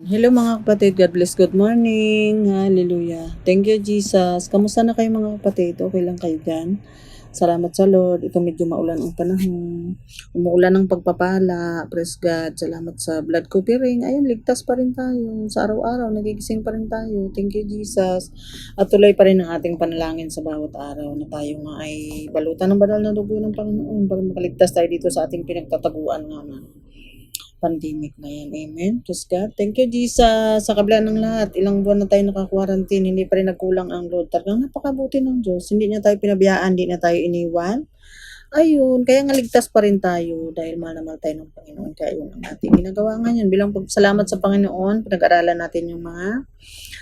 Hello mga kapatid, God bless, good morning, hallelujah. Thank you Jesus. Kamusta na kayo mga kapatid? Okay lang kayo dyan? Salamat sa Lord. Ito medyo maulan ang panahon. Umuulan ng pagpapala. Praise God. Salamat sa blood covering. Ayun, ligtas pa rin tayo. Sa araw-araw, nagigising pa rin tayo. Thank you Jesus. At tuloy pa rin ang ating panalangin sa bawat araw na tayo nga ay balutan ng banal na dugo ng Panginoon para makaligtas tayo dito sa ating pinagtataguan nga na pandemic na yan. Amen. Praise God. Thank you, Jesus. Sa kabila ng lahat, ilang buwan na tayo naka-quarantine, hindi pa rin nagkulang ang load. Talagang napakabuti ng Diyos. Hindi niya tayo pinabiyaan, hindi na tayo iniwan. Ayun, kaya nga ligtas pa rin tayo dahil mahal na mahal tayo ng Panginoon. Kaya yun ang ating ginagawa ngayon. Bilang salamat sa Panginoon, pinag-aralan natin yung mga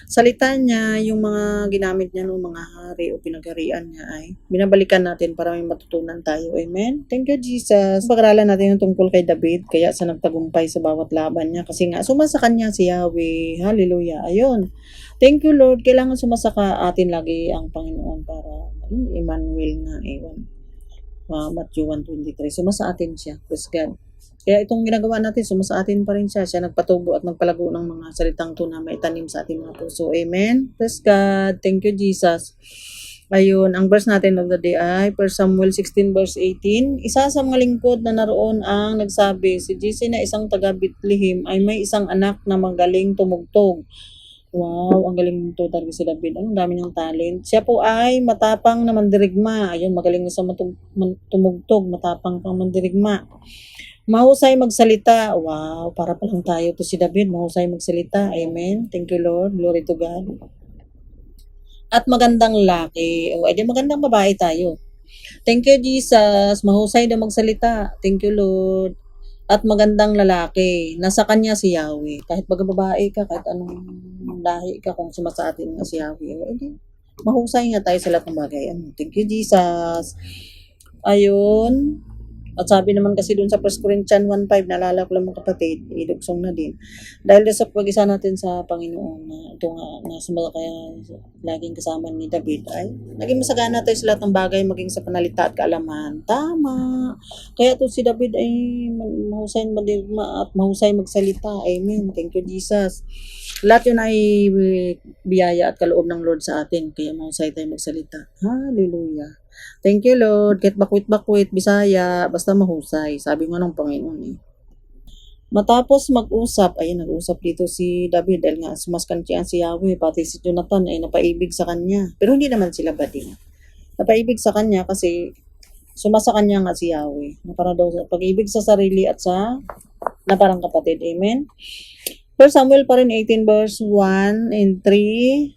salita niya, yung mga ginamit niya ng mga hari o pinagharian niya ay binabalikan natin para may matutunan tayo. Amen? Thank you, Jesus. Pag-aralan natin yung tungkol kay David, kaya sa nagtagumpay sa bawat laban niya. Kasi nga, sumasa kanya si Yahweh. Hallelujah. Ayun. Thank you, Lord. Kailangan sumasa ka atin lagi ang Panginoon para Emmanuel nga. Ewan. Matthew 1:23. Sumasa atin siya. Praise God. Kaya itong ginagawa natin, sumasa atin pa rin siya. Siya nagpatubo at nagpalago ng mga salitang to na may tanim sa ating mga puso. Amen. Praise God. Thank you, Jesus. Ayun, ang verse natin of the day ay 1 Samuel 16 verse 18. Isa sa mga lingkod na naroon ang nagsabi, si JC na isang taga Bethlehem ay may isang anak na magaling tumugtog. Wow, ang galing nito talaga si David. Ang dami niyang talent. Siya po ay matapang na mandirigma. Ayun, magaling sa tumugtog, matapang pang mandirigma. Mahusay magsalita. Wow, para pa lang tayo to si David. Mahusay magsalita. Amen. Thank you, Lord. Glory to God. At magandang laki. O, edi magandang babae tayo. Thank you, Jesus. Mahusay na magsalita. Thank you, Lord. At magandang lalaki. Nasa kanya si Yahweh. Kahit babae ka, kahit anong lahi ka, kung sumasa atin nga si Yahweh. Edi, mahusay nga tayo sa lahat ng bagay. Thank you, Jesus. Ayun. At sabi naman kasi dun sa 1 Corinthians 1:5, naalala ko lang mga kapatid, idugsong na din. Dahil sa pag-isa natin sa Panginoon, na ito nga, kaya laging kasama ni David, ay naging masagana tayo sa lahat ng bagay, maging sa panalita at kaalaman. Tama. Kaya to si David ay mahusay madirma at mahusay magsalita. Amen. Thank you, Jesus. Lahat yun ay biyaya at kaloob ng Lord sa atin, kaya mahusay tayo magsalita. Hallelujah. Thank you, Lord. Kahit bakwit-bakwit, Bisaya, basta mahusay. Sabi nga ng Panginoon eh. Matapos mag-usap, ayun, nag-usap dito si David dahil nga sumaskantyan si Yahweh, pati si Jonathan ay napaibig sa kanya. Pero hindi naman sila bading. Napaibig sa kanya kasi sumasa kanya nga si Yahweh. Na para daw sa pag-ibig sa sarili at sa na parang kapatid. Amen? 1 Samuel pa rin 18 verse 1 and 3.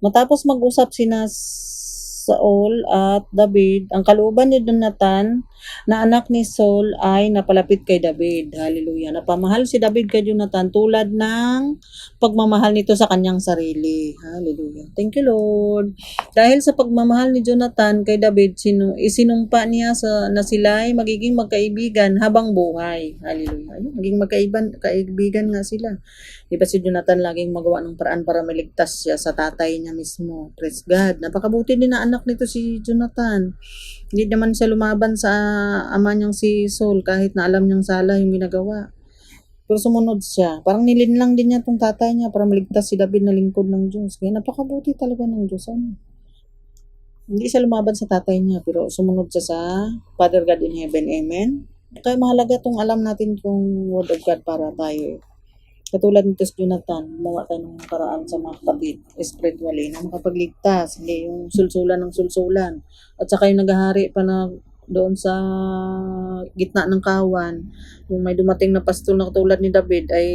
Matapos mag-usap sina Saul at David, ang kalooban ni Jonathan na anak ni Saul ay napalapit kay David. Hallelujah. Napamahal si David kay Jonathan tulad ng pagmamahal nito sa kanyang sarili. Hallelujah. Thank you, Lord. Dahil sa pagmamahal ni Jonathan kay David, isinumpa niya na sila ay magiging magkaibigan habang buhay. Hallelujah. Maging magkaibigan nga sila. Diba si Jonathan laging magawa ng paraan para maligtas siya sa tatay niya mismo. Praise God. Napakabuti din na anak nito si Jonathan. Hindi naman siya lumaban sa ama niyang si Saul kahit na alam niyang sala yung ginagawa. Pero sumunod siya. Parang nilinlang din niya itong tatay niya para maligtas si David na lingkod ng Diyos. Kaya napakabuti talaga ng Diyos. Hindi siya lumaban sa tatay niya pero sumunod siya sa Father God in Heaven. Amen? Kaya mahalaga itong alam natin yung Word of God para tayo. Katulad nito si Jonathan, gumawa tayo ng paraan sa mga kapatid, spiritually, na makapagligtas, hindi yung sulsulan ng sulsulan. At saka yung naghahari pa na doon sa gitna ng kawan, yung may dumating na pastol na katulad ni David, ay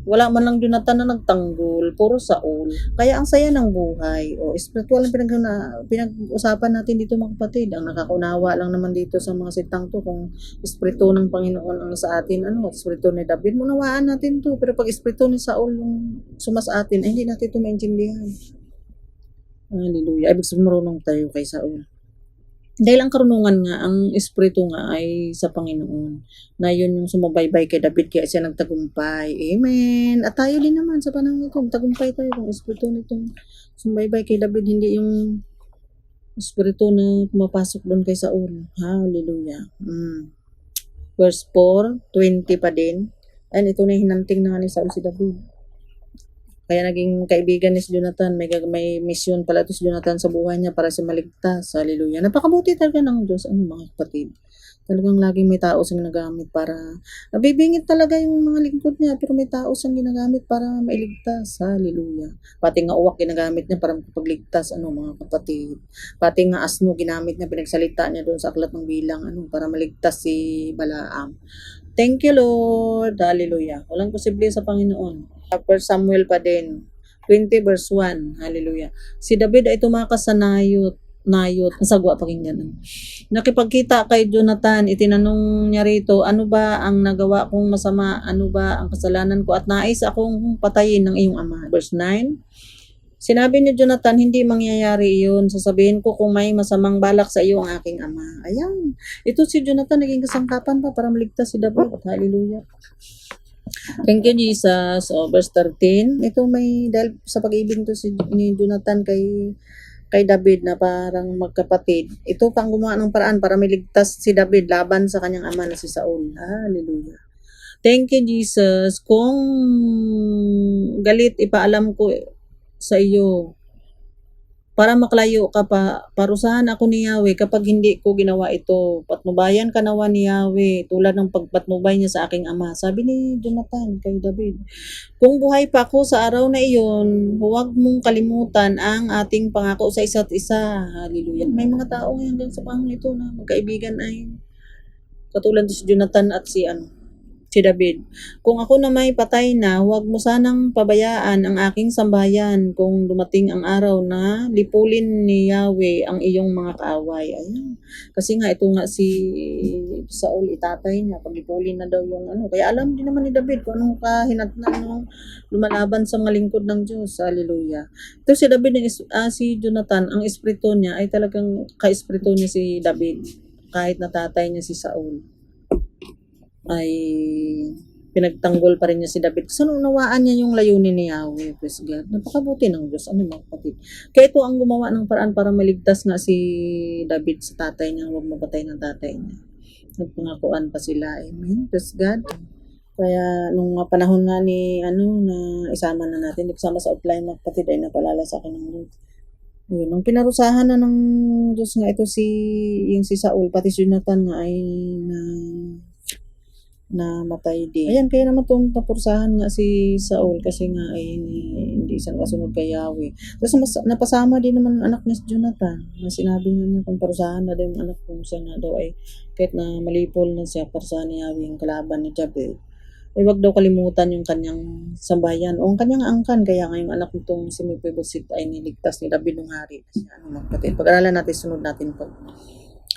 wala man lang Jonathan na nagtanggol, puro Saul. Kaya ang saya ng buhay. O, spiritual ang pinag-usapan natin dito mga kapatid. Ang nakakaunawa lang naman dito sa mga sitang to, kung espiritu ng Panginoon ang sa atin, espiritu ni David, munawaan natin to. Pero pag espiritu ni Saul yung sumas atin, ay hindi natin ito maintindihan. Hallelujah. Ibig sabihin marunong tayo kay Saul. Dahil ang karunungan nga, ang espiritu nga ay sa Panginoon. Na yun yung sumabaybay kay David kaya siya nagtagumpay. Amen. At tayo din naman sa panahon ito, tagumpay tayo kung espiritu nitong sumabaybay kay David, hindi yung espiritu na pumapasok doon kay Saul. Hallelujah. Verse 4, 20 pa din. And ito na hinanting na ni Saul si David. Kaya naging kaibigan ni si Jonathan. May mission pala to si Jonathan sa buhay niya para siya maligtas. Hallelujah. Napakabuti talaga ng Diyos. Ano mga kapatid? Talagang laging may tao siyang ginagamit para, nabibingit talaga yung mga lingkod niya, pero may tao siyang ginagamit para mailigtas. Hallelujah. Pati nga uwak ginagamit niya para makapagligtas, ano mga kapatid. Pati nga asno ginamit niya, pinagsalita niya doon sa aklat ng bilang, ano, para maligtas si Balaam. Thank you, Lord. Hallelujah. Walang posible sa Panginoon. 1 Samuel pa din. 20 verse 1. Hallelujah. Si David ay tumakas sa Nayot. Nasagwa pakinggan. Nakipagkita kay Jonathan, itinanong niya rito, ano ba ang nagawa kong masama? Ano ba ang kasalanan ko? At nais akong patayin ng iyong ama. Verse 9. Sinabi ni Jonathan, hindi mangyayari iyon. Sasabihin ko kung may masamang balak sa iyo ang aking ama. Ayan. Ito si Jonathan naging kasangkapan pa para maligtas si David. Hallelujah. Thank you, Jesus. Verse 13. Ito may, dahil sa pag-ibig to ni Jonathan kay David na parang magkapatid. Ito pang gumawa ng paraan para maligtas si David laban sa kanyang ama na si Saul. Hallelujah. Thank you, Jesus. Kung galit, ipaalam ko sa iyo para maklayo ka pa, parusahan ako ni Yahweh kapag hindi ko ginawa ito. Patnubayan ka nawa ni Yahweh tulad ng pagpatnubay niya sa aking ama. Sabi ni Jonathan kay David, kung buhay pa ako sa araw na iyon, huwag mong kalimutan ang ating pangako sa isa't isa. Hallelujah. May mga tao ngayon sa panahon ito na magkaibigan ay katulad si Jonathan at si David. Kung ako na may patay na, huwag mo sanang pabayaan ang aking sambahayan kung dumating ang araw na lipulin ni Yahweh ang iyong mga kaaway. Ayun. Kasi nga, ito nga si Saul, itatay niya, paglipulin na daw yung ano. Kaya alam din naman ni David kung anong kahinatnan nung lumalaban sa mga lingkod ng Diyos. Hallelujah. Ito si David, si Jonathan, ang espiritu niya ay talagang ka-espiritu niya si David. Kahit natatay niya si Saul ay pinagtanggol pa rin niya si David. Kasi unawaan niya yung layunin ni Yahweh. Praise God. Napakabuti ng Diyos. Ano mga kapatid? Kaya ito ang gumawa ng paraan para maligtas nga si David sa tatay niya. Huwag mapatay ng tatay niya. Nagpangakuan pa sila. Amen. Praise God. Kaya nung panahon nga ni na isama na natin, isama sa outline ng kapatid ay napalala sa akin ng Diyos. Yun, nung pinarusahan na ng Diyos nga ito yung si Saul, pati si Jonathan nga ay na matay din. Ayan, kaya naman itong napursahan nga si Saul kasi nga ay hindi siya nakasunod kay Yahweh. Tapos napasama din naman ang anak niya si Jonathan na sinabi niya kung parusahan na daw yung anak kong siya nga daw ay kahit na malipol na siya parusahan ni Yahweh yung kalaban ni Jabez. Ay wag daw kalimutan yung kanyang sambayan o ang kanyang angkan. Kaya nga yung anak nitong si Mephibosheth ay niligtas ni David ng hari. Pag-aralan natin, sunod natin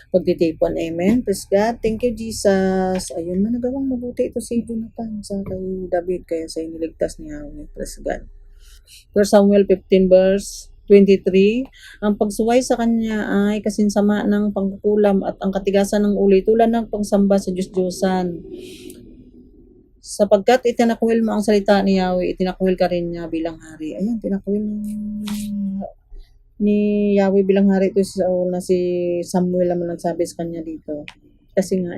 pagtitipon. Amen. Praise God. Thank you, Jesus. Ayun na, nagawang mabuti ito si Jonathan sa kay David kaya sa iniligtas niya. Praise God. 1 Samuel 15 verse 23, ang pagsuway sa kanya ay kasinsama ng pangkukulam at ang katigasan ng ulo tulad ng pagsamba sa Diyos-Diyosan. Sapagkat itinakwil mo ang salita ni Yahweh, itinakwil ka rin niya bilang hari. Ayan, tinakwil ni Yahweh bilang hari ito si Saul na si Samuel naman nagsabi sa kanya dito. Kasi nga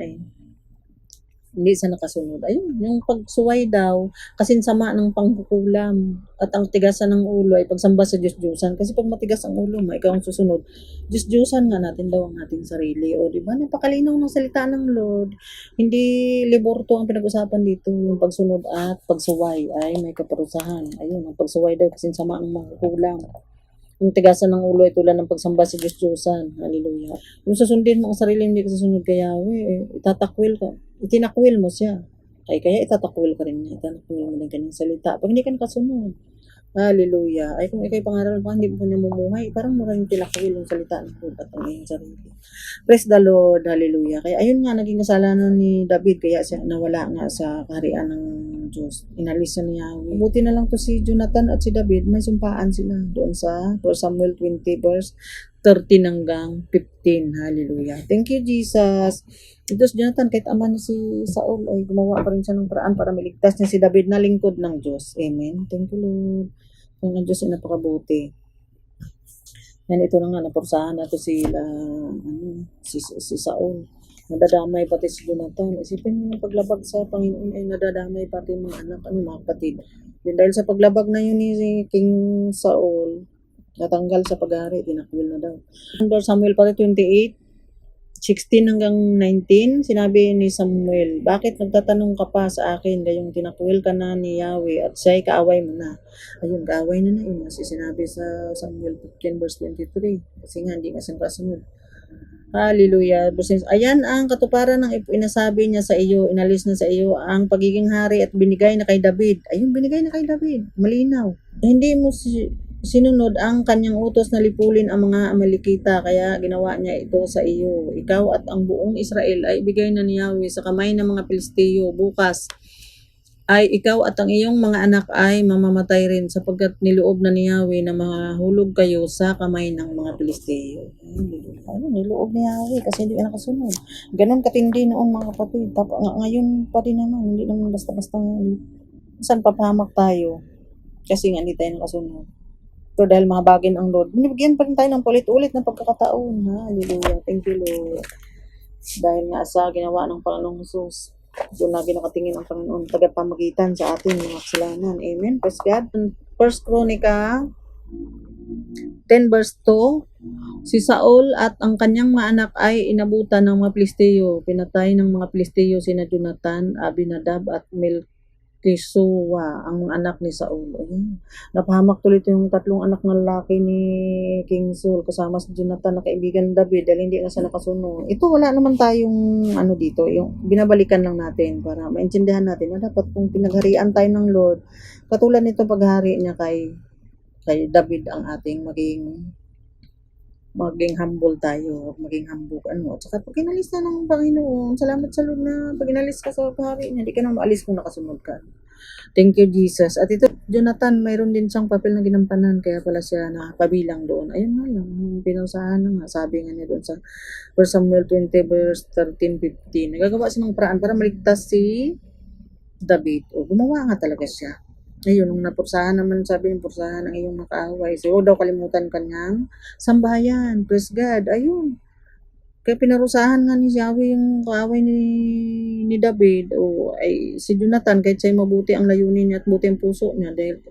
hindi siya nakasunod. Ayun, yung pagsuway daw, kasinsama ng pangkukulam at ang tigasan ng ulo ay pagsamba sa Diyos-Diyosan. Kasi pag matigas ang ulo mo, ikaw ang susunod. Diyos-Diyosan nga natin daw ang ating sarili. O diba, napakalinaw ng salita ng Lord. Hindi liborto ang pinag-usapan dito. Yung pagsunod at pagsuway ay may kaparusahan. Ayun, ang pagsuway daw kasinsama ng pangkukulam. Yung tigasan ng ulo ay tulad ng pagsamba sa Diyos-Diyosan. Hallelujah. Yung susundin mo ang sarili, hindi ka susunod kay Yahweh, itatakwil ka. Itinakwil mo siya. Kaya itatakwil ka rin niya. Itanakwil mo din kanyang salita. Pag hindi ka nakasunod. Hallelujah. Ay kung ikay pangaral pa, hindi mo namumuhay, parang maraming tinakwil yung salita ng Lord at ang iyong sarili. Praise the Lord. Hallelujah. Kaya ayun nga, naging kasalanan ni David, kaya siya nawala nga sa kaharian ng Diyos. Inalis siya ni Yahweh. Buti na lang to si Jonathan at si David, may sumpaan sila doon sa 1 Samuel 20 verse 13 hanggang 15. Hallelujah. Thank you, Jesus. Ito si Jonathan, kahit ama niya si Saul, ay gumawa pa rin siya ng paraan para miligtas niya si David na lingkod ng Diyos. Amen. Thank you, Lord. Ang Diyos ay napakabuti. Yan, ito na nga, napursahan natin si Saul. Nadadamay pati si Jonathan. Isipin mo yung paglabag sa Panginoon ay nadadamay pati mga anak, mga kapatid. Then dahil sa paglabag na yun ni King Saul, natanggal sa pag-ari, tinakwil na daw. 1 Samuel pati 28, 16 hanggang 19, sinabi ni Samuel, bakit nagtatanong ka pa sa akin, gayong tinakwil ka na ni Yahweh at siya'y kaaway mo na. Ayun, kaaway na yun. Kasi sinabi sa Samuel 15 verse 23. Kasi nga, hindi nga siyang kasunod. Hallelujah. Ayan ang katuparan ng inasabi niya sa iyo, inalis na sa iyo ang pagiging hari at binigay na kay David. Ayun, binigay na kay David. Malinaw. Hindi mo sinunod ang kanyang utos na lipulin ang mga Amalekita, kaya ginawa niya ito sa iyo. Ikaw at ang buong Israel ay ibigay na ni Yahweh sa kamay ng mga Pilisteo. Bukas ay ikaw at ang iyong mga anak ay mamamatay rin sapagkat niloob na ni Yahweh na mahulog kayo sa kamay ng mga Pilisteo. Niloob ni Yahweh kasi hindi ka nakasunod. Ganon katindi noon mga kapatid. Ngayon pa rin naman, hindi naman basta-basta saan papahamak tayo kasi nga hindi tayo nakasunod. So dahil mga bagin ang Lord, binibigyan pa rin tayo ng ulit-ulit na pagkakataon. Hallelujah. Thank you, Lord. Dahil nga sa ginawa ng Panginoong Jesus, doon lagi nakatingin ang Panginoon tagapamagitan sa atin mga kasalanan. Amen. Praise God. First Chronica 10 verse 2, si Saul at ang kanyang mga anak ay inabutan ng mga Pilisteo. Pinatay ng mga Pilisteo sina Jonathan, Abinadab at Melchizua, ang mga anak ni Saul. Ayun. Napahamak tuloy yung tatlong anak ng lalaki ni King Saul kasama si Jonathan na kaibigan David dahil hindi nga siya nakasunod. Ito wala naman tayong dito, yung binabalikan lang natin para maintindihan natin na dapat kung pinagharian tayo ng Lord, katulad nito paghari niya kay David ang ating maging humble tayo, maging humble at saka pag inalis na ng Panginoon, salamat sa Lord na pag inalis ka sa pahari niya, hindi ka na maalis kung nakasunod ka. Thank you, Jesus. At ito, Jonathan, mayroon din siyang papel na ginampanan, kaya pala siya nakapabilang doon. Ayun nga lang, pinausahan na nga, sabi nga niya doon sa 1 Samuel 20 verse 13-15. Nagagawa siya ng paraan para maligtas si David. O, gumawa nga talaga siya. Ayun, nung napursahan naman, sabi yung pursahan ng iyong makaaway. So, daw kalimutan kanyang sambahayan. Praise God. Ayun. Kaya pinarusahan nga ni Yahweh yung kaaway ni David. O, ay, si Jonathan, kahit siya'y mabuti ang layunin niya at buti ang puso niya dahil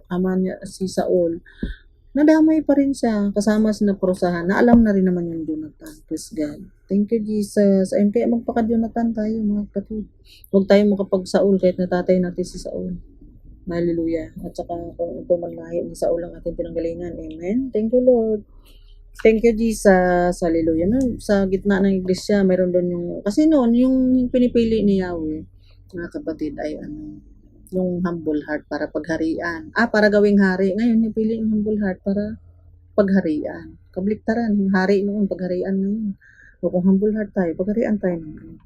ama niya si Saul, nadamay pa rin siya kasama sa naprusahan. Naalam na rin naman yung Jonathan. Praise God. Thank you, Jesus. Ayun, kaya magpaka-Jonathan tayo, mga kapatid. Huwag tayo makapag-Saul kahit natatay natin si Saul. Hallelujah. At saka kung ito man lahi ni Saul ang ating pinanggalingan. Amen. Thank you, Lord. Thank you, Jesus. Hallelujah. Sa gitna ng iglesia, mayroon doon yung, kasi noon, yung pinipili ni Yahweh, mga kapatid, ay yung humble heart para pagharian. Para gawing hari. Ngayon, nipili yung humble heart para pagharian. Kabliktaran, yung hari noon, pagharian ngayon. O kung humble heart tayo, pagharian tayo ngayon.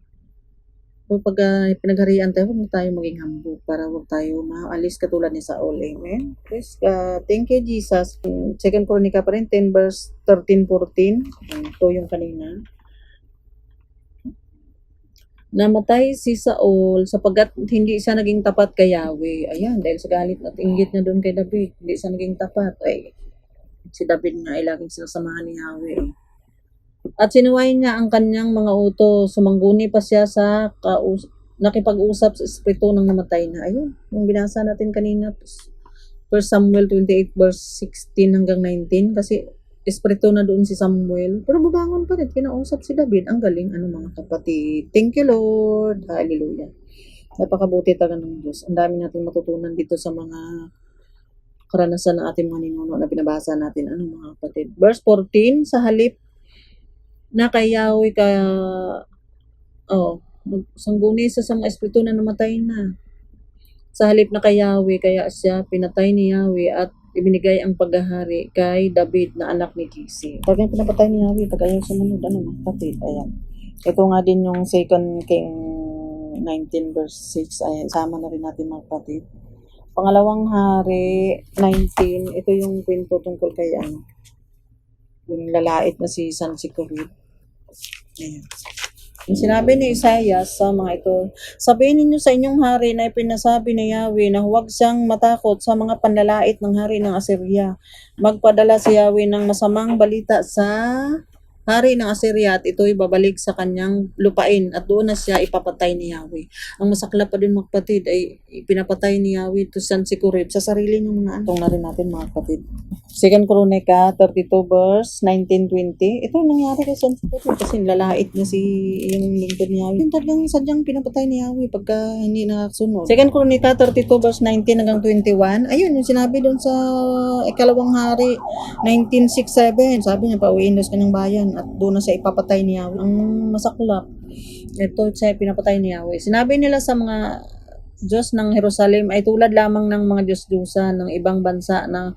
So, pag pinagharian tayo, huwag tayo maging humble para huwag tayo maalis katulad ni Saul. Amen. Praise God. Thank you, Jesus. 2 Chronica pa rin, 10 verse 13-14. Ito yung kanina. Namatay si Saul sapagkat hindi siya naging tapat kay Yahweh. Ayan, dahil sa galit at inggit na doon kay David, hindi siya naging tapat. Ay, si David na ay laging sinasamahan ni Yahweh. At sinuway niya ang kanyang mga utos. Sumangguni pa siya sa nakipag-usap sa espiritu ng namatay na. Ayun, yung binasa natin kanina. 1 Samuel 28 verse 16 hanggang 19. Kasi espiritu na doon si Samuel. Pero bubangon pa rin. Kinausap si David. Ang galing, mga kapatid. Thank you, Lord. Hallelujah. Napakabuti talaga ng Diyos. Ang dami natin matutunan dito sa mga karanasan ng ating mga ninuno na pinabasa natin. Mga kapatid. Verse 14, sa halip na kay Yahweh sangguni sa mga espiritu na namatay na. Sa halip na kay Yahweh, kaya siya pinatay ni Yahweh at ibinigay ang paghahari kay David na anak ni Kisi. Talagang pinapatay ni Yahweh, tagayaw sumunod, mga kapatid. Ayan. Ito nga din yung 2 King 19 verse 6. Ayan, sama na rin natin mga kapatid. Pangalawang hari, 19. Ito yung kwento tungkol kay yung lalait na si Sansikovit. Ayan. Yung sinabi ni Isaias sa mga ito, sabihin ninyo sa inyong hari na ipinasabi ni Yahweh na huwag siyang matakot sa mga panlalait ng hari ng Assyria. Magpadala si Yahweh ng masamang balita sa hari ng Assyria, at ito'y babalik sa kanyang lupain at doon na siya ipapatay ni Yahweh. Ang masaklap pa din mga kapatid ay pinapatay ni Yahweh to Sennacherib sa sarili ng mga anak. Itong na rin natin mga kapatid. Second Chronica 32 verse 19-20. Ito nangyari kay Sennacherib kasi lalait niya yung lingkod ni Yahweh. Yung talagang sadyang pinapatay ni Yahweh pagka hindi nakasunod. Second Chronica 32 verse 19 hanggang 21. Ayun yung sinabi doon sa ikalawang hari 1967. Sabi niya pauwiin daw sa kanyang bayan at doon na siya ipapatay ni Yahweh. Ang masaklap. Ito siya pinapatay ni Yahweh. Sinabi nila sa mga Diyos ng Jerusalem ay tulad lamang ng mga Diyos-Diyosan ng ibang bansa na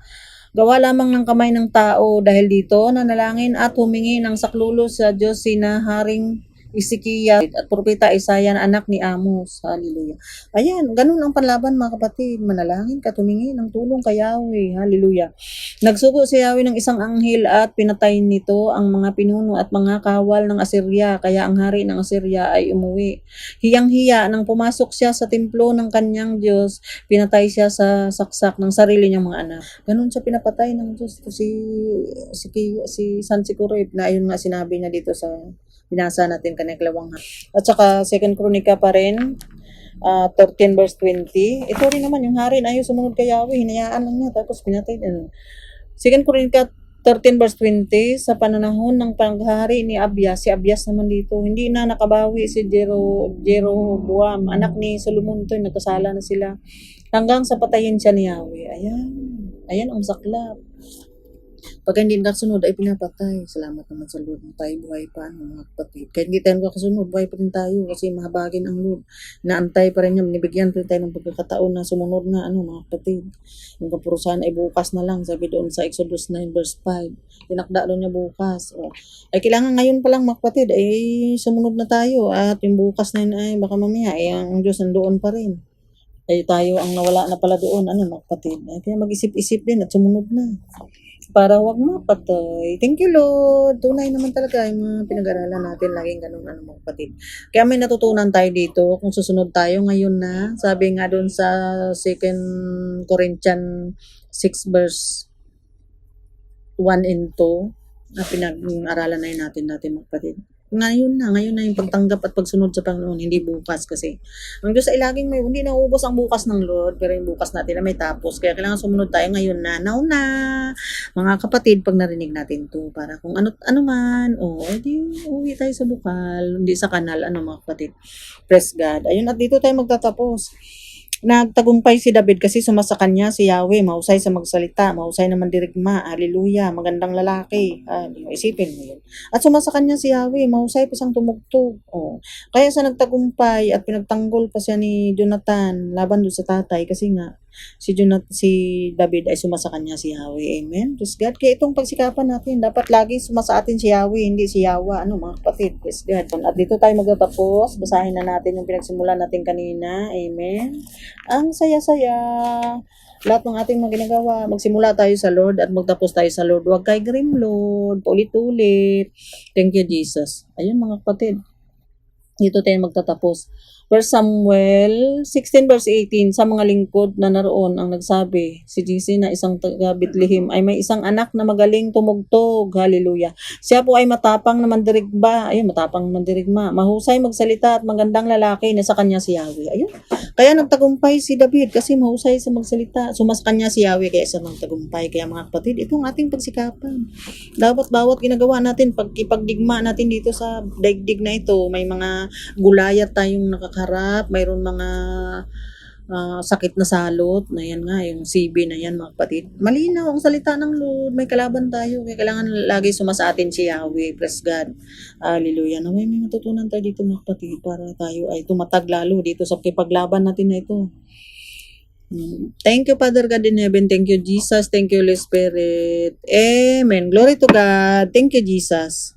gawa lamang ng kamay ng tao. Dahil dito, nanalangin at humingi ng saklolo sa Diyos sina Haring Isikiya at Propeta Isaya na anak ni Amos. Hallelujah. Ayan, ganun ang panlaban mga kapatid. Manalangin ka, tumingi ng tulong kay Yahweh. Hallelujah. Nagsugo si Yahweh ng isang anghel at pinatay nito ang mga pinuno at mga kawal ng Assyria. Kaya ang hari ng Assyria ay umuwi. Hiyang-hiya nang pumasok siya sa templo ng kanyang Diyos, pinatay siya sa saksak ng sarili niyang mga anak. Ganun siya pinapatay ng Diyos. Si Sennacherib na ayun nga sinabi niya dito sa binasa natin kaniklawang. At saka Second Chronica pa rin 13 verse 20. Ito rin naman yung hari na ayaw sumunod kay Yahweh, hinayaan lang niya tapos pinatay. Second Chronica 13 verse 20, sa pananahon ng paghahari ni Abias, si Abias naman dito, hindi na nakabawi si Jeroboam, anak ni Solomon, nagkasala na sila hanggang sa patayin siya ni Yahweh. Ayan ang saklap. Pag hindi nakasunod ay pinapatay. Salamat naman sa Lord na tayo buhay pa mga kapatid. Kahit hindi tayo nakasunod, buhay pa rin tayo kasi mahabagin ang Lord. Naantay pa rin yun. Nibigyan pa rin tayo ng pagkakataon na sumunod na mga kapatid. Yung kapurusahan ay bukas na lang. Sabi doon sa Exodus 9 verse 5. Tinakda doon niya bukas. Ay kailangan ngayon pa lang mga kapatid ay sumunod na tayo. At yung bukas na yun ay baka mamaya ay ang Diyos nandoon pa rin. Ay tayo ang nawala na pala doon. Mga kapatid. Ay, kaya mag-isip-isip din at sumunod na. Para wag mapatay. Thank you, Lord. Tunay naman talaga yung mga pinag-aralan natin. Laging ganun, mga kapatid. Kaya may natutunan tayo dito. Kung susunod tayo ngayon na, sabi nga doon sa 2 Corinthians 6 verse 1 and 2, na pinag-aralan na yun natin, mga kapatid. Ngayon na yung pagtanggap at pagsunod sa Panginoon, hindi bukas kasi. Ang Diyos ay laging hindi nauubos ang bukas ng Lord, pero yung bukas natin na may tapos. Kaya kailangan sumunod tayo ngayon na, now na. Mga kapatid, pag narinig natin to para kung ano man, edi uwi tayo sa bukal, hindi sa kanal, mga kapatid. Praise God. Ayun, at dito tayo magtatapos. Nagtagumpay si David kasi sumasa kanya si Yahweh, mahusay sa magsalita, mahusay na mandirigma, hallelujah, magandang lalaki, isipin mo yun. At sumasa kanya si Yahweh, mahusay pa siyang tumugtog. Kaya sa nagtagumpay at pinagtanggol pa siya ni Jonathan laban doon sa tatay kasi nga si David ay sumasa kanya si Yahweh. Amen. Praise God. Kaya itong pagsikapan natin, dapat lagi sumasa atin si Yahweh, hindi si Yawa. Mga kapatid. Praise God. At dito tayo magtatapos. Basahin na natin yung pinagsimulan natin kanina. Amen. Ang saya-saya. Lahat ng ating mga ginagawa, magsimula tayo sa Lord at magtapos tayo sa Lord. Huwag kay grim, Lord. Paulit-ulit. Thank you, Jesus. Ayun mga kapatid. Dito tayo magtatapos. Verse Samuel 16 verse 18, sa mga lingkod na naroon ang nagsabi, si JC na isang taga Bethlehem ay may isang anak na magaling tumugtog. Hallelujah. Siya po ay matapang na mandirigma. Matapang na mandirigma. Mahusay magsalita at magandang lalaki na sa kanya si Yahweh. Kaya nagtagumpay si David kasi mahusay sa magsalita. Sumas kanya si Yahweh kaya sa nagtagumpay. Kaya mga kapatid, itong ating pagsikapan. Dapat bawat ginagawa natin, pagdigma natin dito sa daigdig na ito, may mga gulayat tayong harap, mayroon mga sakit na salot, na yan nga, yung CB na yan mga kapatid. Malinaw ang salita ng Lord, may kalaban tayo, kaya kailangan lagi sumasa atin si Yahweh. Praise God. Hallelujah. May matutunan tayo dito mga kapatid para tayo ay tumatag lalo dito sa paglaban natin na ito. Thank you, Father God in heaven. Thank you, Jesus. Thank you, Holy Spirit. Amen. Glory to God. Thank you, Jesus.